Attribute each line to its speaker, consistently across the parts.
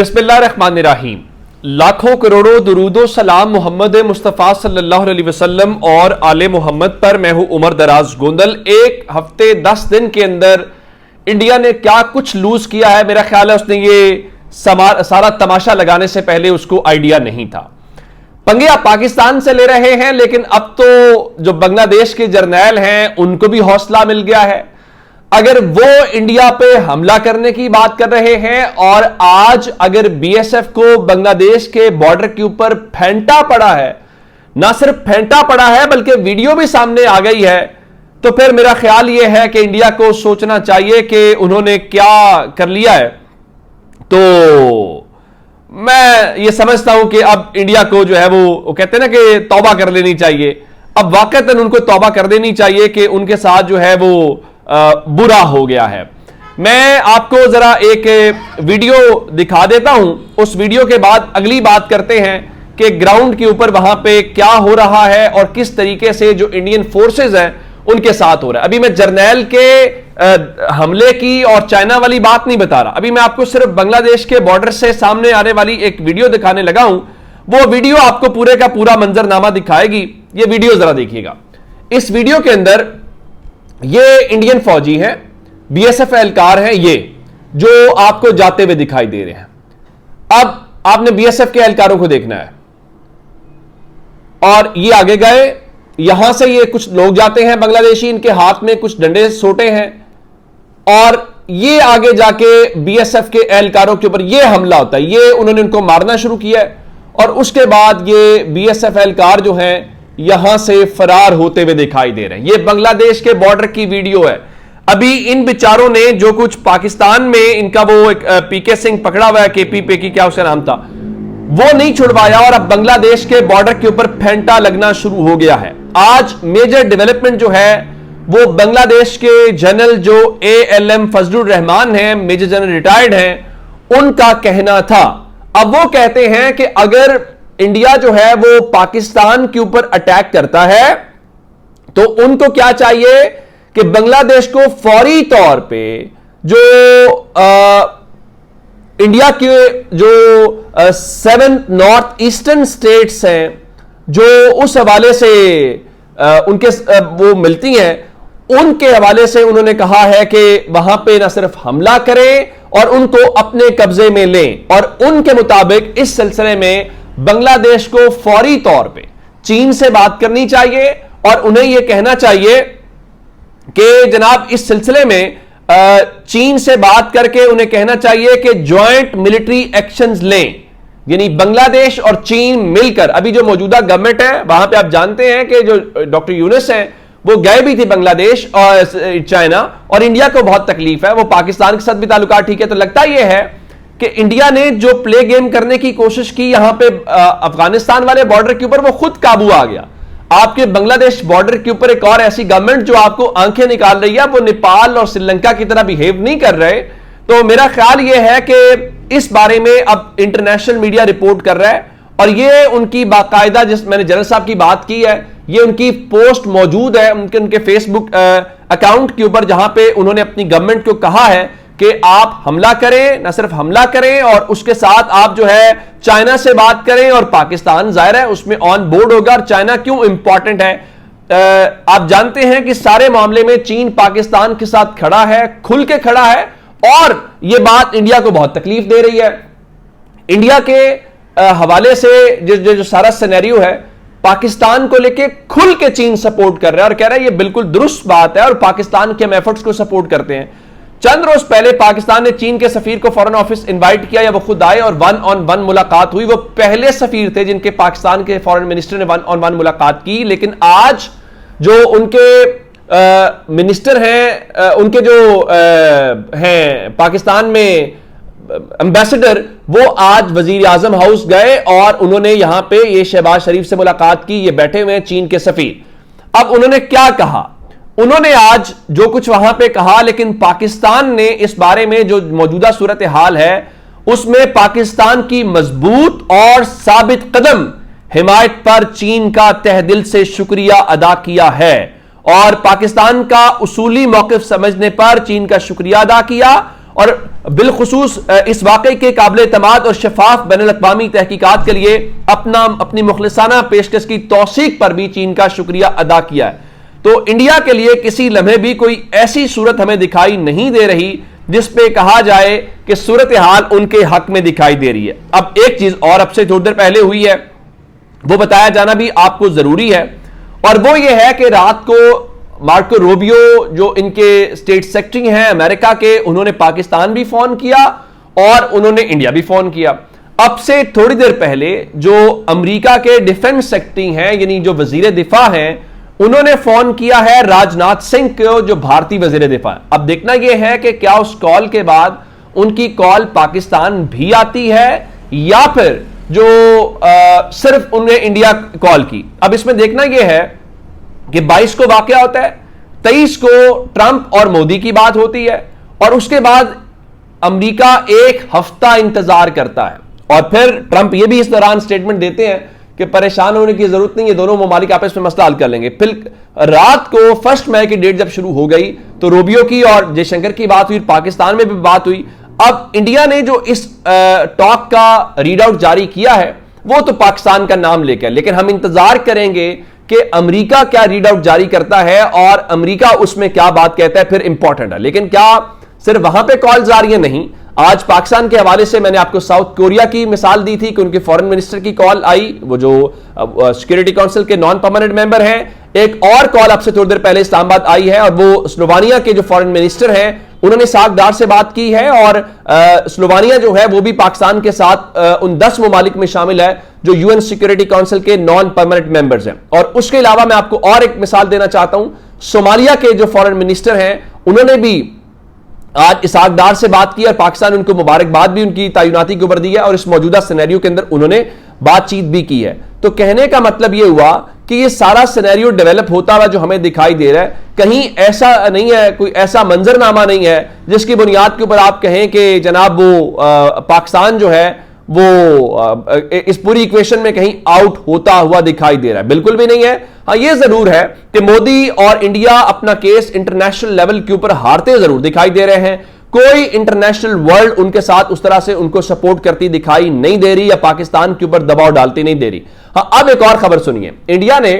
Speaker 1: बिस्मिल्लाहिर्रहमानिर्रहीम। लाखों करोड़ों दुरूदो सलाम मोहम्मद मुस्तफ़ा सल्लल्लाहु अलैहि वसल्लम और आले मोहम्मद पर। मैं हूं उमर दराज गोंदल। एक हफ्ते 10 दिन के अंदर इंडिया ने क्या कुछ लूज किया है, मेरा ख्याल है उसने ये सारा तमाशा लगाने से पहले उसको आइडिया नहीं था। पंगे आप पाकिस्तान से ले रहे हैं, लेकिन अब तो जो बांग्लादेश के जर्नैल हैं उनको भी हौसला मिल गया है। अगर वो इंडिया पे हमला करने की बात कर रहे हैं और आज अगर बीएसएफ को बांग्लादेश के बॉर्डर के ऊपर फेंटा पड़ा है, ना सिर्फ फेंटा पड़ा है बल्कि वीडियो भी सामने आ गई है, तो फिर मेरा ख्याल यह है कि इंडिया को सोचना चाहिए कि उन्होंने क्या कर लिया है। तो मैं ये समझता हूं कि अब इंडिया को जो है वो कहते हैं ना कि तौबा कर लेनी चाहिए। अब वाकईतन उनको तौबा कर देनी चाहिए कि उनके साथ जो है वो बुरा हो गया है। मैं आपको जरा एक वीडियो दिखा देता हूं, उस वीडियो के बाद अगली बात करते हैं कि ग्राउंड के ऊपर वहां पे क्या हो रहा है और किस तरीके से जो इंडियन फोर्सेस हैं उनके साथ हो रहा है। अभी मैं जर्नैल के हमले की और चाइना वाली बात नहीं बता रहा, अभी मैं आपको सिर्फ बांग्लादेश के बॉर्डर से सामने आने वाली एक वीडियो दिखाने लगा हूं। वो वीडियो आपको पूरे का पूरा मंजरनामा दिखाएगी। ये वीडियो जरा देखिएगा। इस वीडियो के अंदर ये इंडियन फौजी हैं, बीएसएफ एहलकार हैं, ये जो आपको जाते हुए दिखाई दे रहे हैं। अब आपने बीएसएफ के एहलकारों को देखना है और ये आगे गए, यहां से ये कुछ लोग जाते हैं बांग्लादेशी, इनके हाथ में कुछ डंडे सोटे हैं और ये आगे जाके बीएसएफ के एहलकारों के ऊपर ये हमला होता है। ये उन्होंने उनको मारना शुरू किया और उसके बाद ये बीएसएफ एहलकार जो हैं यहां से फरार होते हुए दिखाई दे रहे हैं। ये बांग्लादेश के बॉर्डर की वीडियो है। अभी इन बेचारों ने जो कुछ पाकिस्तान में इनका वो एक पीके सिंह पकड़ा हुआ है, केपी पेकी क्या उसका नाम था, वो नहीं छुड़वाया और अब बांग्लादेश के बॉर्डर के ऊपर फेंटा लगना शुरू हो गया है। आज मेजर डेवलपमेंट जो है वो बांग्लादेश के जनरल जो ALM फजलुर रहमान हैं, मेजर जनरल रिटायर्ड हैं, उनका कहना था। अब वो कहते हैं कि अगर इंडिया जो है वो पाकिस्तान के ऊपर अटैक करता है तो उनको क्या चाहिए कि बांग्लादेश को फौरी तौर पे जो इंडिया के जो 7 नॉर्थ ईस्टर्न स्टेट्स हैं जो उस हवाले से उनके वो मिलती हैं, उनके हवाले से उन्होंने कहा है कि वहां पे ना सिर्फ हमला करें और उनको अपने कब्जे में लें। और उनके मुताबिक इस सिलसिले में बांग्लादेश को फौरी तौर पे चीन से बात करनी चाहिए और उन्हें यह कहना चाहिए कि जनाब इस सिलसिले में चीन से बात करके उन्हें कहना चाहिए कि ज्वाइंट मिलिट्री एक्शंस लें। यानी बांग्लादेश और चीन मिलकर, अभी जो मौजूदा गवर्नमेंट है वहां पे आप जानते हैं कि जो डॉक्टर यूनुस हैं वो गए भी थे बांग्लादेश और चाइना, और इंडिया को बहुत तकलीफ है, वो पाकिस्तान के साथ भी ताल्लुकात ठीक है। तो लगता यह है कि इंडिया ने जो प्ले गेम करने की कोशिश की यहां पे अफगानिस्तान वाले बॉर्डर के ऊपर, वो खुद काबू आ गया। आपके बांग्लादेश बॉर्डर के ऊपर एक और ऐसी गवर्नमेंट जो आपको आंखें निकाल रही है, वो नेपाल और श्रीलंका की तरह बिहेव नहीं कर रहे। तो मेरा ख्याल यह है कि इस बारे में अब इंटरनेशनल मीडिया रिपोर्ट कर रहा है और ये उनकी बाकायदा, जिस मैंने जनरल साहब की बात की है, ये उनकी पोस्ट मौजूद है उनके फेसबुक अकाउंट के ऊपर, जहां पे उन्होंने अपनी गवर्नमेंट को कहा है कि आप हमला करें, ना सिर्फ हमला करें और उसके साथ आप जो है चाइना से बात करें। और पाकिस्तान जाहिर है उसमें ऑन बोर्ड होगा। और चाइना क्यों इंपॉर्टेंट है, आप जानते हैं कि सारे मामले में चीन पाकिस्तान के साथ खड़ा है, खुल के खड़ा है, और यह बात इंडिया को बहुत तकलीफ दे रही है। इंडिया के हवाले से जो सारा सिनेरियो है, पाकिस्तान को लेके खुल के चीन सपोर्ट कर रहा है और कह रहा है ये बिल्कुल दुरुस्त बात है और पाकिस्तान के हम एफर्ट्स को सपोर्ट करते हैं। चंद रोज पहले पाकिस्तान ने चीन के सफीर को फॉरेन ऑफिस इनवाइट किया, या वो खुद आए और 1-on-1 मुलाकात हुई। वो पहले सफीर थे जिनके पाकिस्तान के फॉरेन मिनिस्टर ने 1-on-1 मुलाकात की। लेकिन आज जो उनके मिनिस्टर हैं, उनके जो हैं पाकिस्तान में एम्बेसडर, वो आज वजीर आजम हाउस गए और उन्होंने यहां पे ये शहबाज शरीफ से मुलाकात की। ये बैठे हुए हैं चीन के सफीर। अब उन्होंने क्या कहा, उन्होंने आज जो कुछ वहां पे कहा, लेकिन पाकिस्तान ने इस बारे में जो मौजूदा सूरत हाल है उसमें पाकिस्तान की मजबूत और साबित कदम हिमायत पर चीन का तहे दिल से शुक्रिया अदा किया है और पाकिस्तान का उसूली मौकिफ समझने पर चीन का शुक्रिया अदा किया और बिलखुसूस इस वाकई के काबिल एतमाद और शफाफ बैनुल-अक़वामी तहकीकात के लिए अपनी मुखलिसाना पेशकश की तौसीक पर भी चीन का शुक्रिया अदा किया है। तो इंडिया के लिए किसी लम्हे भी कोई ऐसी सूरत हमें दिखाई नहीं दे रही जिस पे कहा जाए कि सूरत हाल उनके हक में दिखाई दे रही है। अब एक चीज और अब से थोड़ी देर पहले हुई है, वो बताया जाना भी आपको जरूरी है, और वो ये है कि रात को मार्को रूबियो जो इनके स्टेट सेक्रेटरी हैं अमेरिका के, उन्होंने पाकिस्तान भी फोन किया और उन्होंने इंडिया भी फोन किया। अब से थोड़ी देर पहले जो अमेरिका के डिफेंस सेक्रेटरी हैं, यानी जो वजीर दिफा हैं, उन्होंने फोन किया है राजनाथ सिंह को, जो भारतीय वजीर दिफा है। अब देखना यह है कि क्या उस कॉल के बाद उनकी कॉल पाकिस्तान भी आती है या फिर जो सिर्फ उन्हें इंडिया कॉल की। अब इसमें देखना यह है कि 22 को वाकया होता है, 23 को ट्रंप और मोदी की बात होती है, और उसके बाद अमेरिका एक हफ्ता इंतजार करता है, और फिर ट्रंप ये भी इस दौरान स्टेटमेंट देते हैं कि परेशान होने की जरूरत नहीं है, दोनों ममालिक आपस में मसला हल कर लेंगे। फिर रात को 1 मई की डेट जब शुरू हो गई तो रूबियो की और जयशंकर की बात हुई, पाकिस्तान में भी बात हुई। अब इंडिया ने जो इस टॉक का रीड आउट जारी किया है वो तो पाकिस्तान का नाम लेकर, लेकिन हम इंतजार करेंगे कि अमेरिका क्या रीड आउट जारी करता है और अमेरिका उसमें क्या बात कहता है, फिर इंपॉर्टेंट है। लेकिन क्या सिर्फ वहां पे कॉल्स आ रही है? नहीं, आज पाकिस्तान के हवाले से मैंने आपको साउथ कोरिया की मिसाल दी थी कि उनके फॉरेन मिनिस्टर की कॉल आई, वो जो सिक्योरिटी काउंसिल के नॉन परमानेंट मेंबर हैं। एक और कॉल आपसे थोड़ी देर पहले इस्लामाबाद आई है, और वो स्लोवानिया के जो फॉरेन मिनिस्टर हैं उन्होंने सागदार से बात की है, और स्लोवानिया जो है वो भी पाकिस्तान के साथ उन 10 ममालिक में शामिल है जो यूएन सिक्योरिटी काउंसिल के नॉन परमानेंट मेंबर्स हैं। और उसके अलावा मैं आपको और एक मिसाल देना चाहता हूं, सोमालिया के जो फॉरेन मिनिस्टर हैं उन्होंने भी आज इसाकदार से बात की और पाकिस्तान उनको मुबारकबाद भी उनकी तैनाती के ऊपर दी है, और इस मौजूदा सिनेरियो के अंदर उन्होंने बातचीत भी की है। तो कहने का मतलब यह हुआ कि ये सारा सिनेरियो डेवलप होता हुआ जो हमें दिखाई दे रहा है, कहीं ऐसा नहीं है, कोई ऐसा मंजरनामा नहीं है जिसकी बुनियाद के ऊपर आप कहें कि जनाब वो पाकिस्तान जो है वो इस पूरी इक्वेशन में कहीं आउट होता हुआ दिखाई दे रहा है। बिल्कुल भी नहीं है। हाँ, ये जरूर है कि मोदी और इंडिया अपना केस इंटरनेशनल लेवल के ऊपर हारते जरूर दिखाई दे रहे हैं। कोई इंटरनेशनल वर्ल्ड उनके साथ उस तरह से उनको सपोर्ट करती दिखाई नहीं दे रही, या पाकिस्तान के ऊपर दबाव डालती नहीं दे रही। हाँ, अब एक और खबर सुनिए। इंडिया ने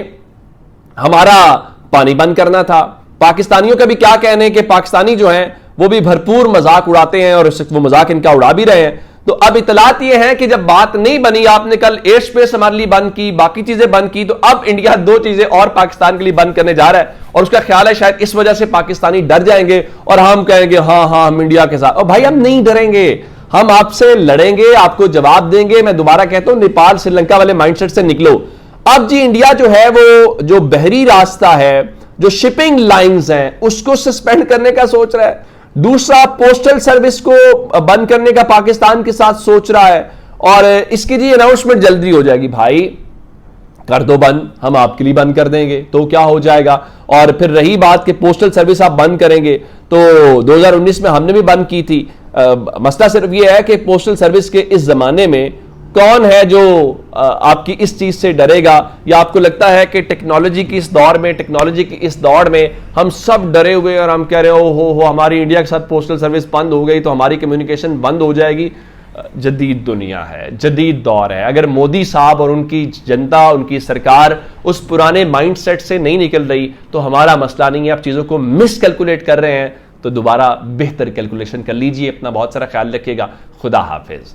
Speaker 1: हमारा पानी बंद करना था। पाकिस्तानियों का भी क्या कहने कि पाकिस्तानी जो हैं वो भी भरपूर मजाक उड़ाते हैं, और वो मजाक इनका उड़ा भी रहे हैं। तो अब इतलात ये है कि जब बात नहीं बनी, आपने कल एयर स्पेस हमारे लिए बंद की, बाकी चीजें बंद की, तो अब इंडिया 2 चीजें और पाकिस्तान के लिए बंद करने जा रहा है, और उसका ख्याल है शायद इस वजह से पाकिस्तानी डर जाएंगे और हम कहेंगे हाँ हाँ हम इंडिया के साथ। और भाई हम नहीं डरेंगे, हम आपसे लड़ेंगे, आपको जवाब देंगे। मैं दोबारा कहता हूं, नेपाल श्रीलंका वाले माइंडसेट से निकलो। अब जी इंडिया जो है वो जो बहरी रास्ता है, जो शिपिंग लाइंस हैं, उसको सस्पेंड करने का सोच रहा है। दूसरा, पोस्टल सर्विस को बंद करने का पाकिस्तान के साथ सोच रहा है, और इसकी जी अनाउंसमेंट जल्दी हो जाएगी। भाई कर दो बंद, हम आपके लिए बंद कर देंगे तो क्या हो जाएगा। और फिर रही बात कि पोस्टल सर्विस आप बंद करेंगे, तो 2019 में हमने भी बंद की थी। मसला सिर्फ यह है कि पोस्टल सर्विस के इस जमाने में कौन है जो आपकी इस चीज से डरेगा, या आपको लगता है कि टेक्नोलॉजी की इस दौड़ में हम सब डरे हुए और हम कह रहे हो हमारी इंडिया के साथ पोस्टल सर्विस बंद हो गई तो हमारी कम्युनिकेशन बंद हो जाएगी। जदीद दुनिया है, जदीद दौर है। अगर मोदी साहब और उनकी जनता, उनकी सरकार उस पुराने माइंडसेट से नहीं निकल रही तो हमारा मसला नहीं है। आप चीजों को मिस कैलकुलेट कर रहे हैं तो दोबारा बेहतर कैलकुलेशन कर लीजिए। अपना बहुत सारा ख्याल रखिएगा। खुदा हाफिज।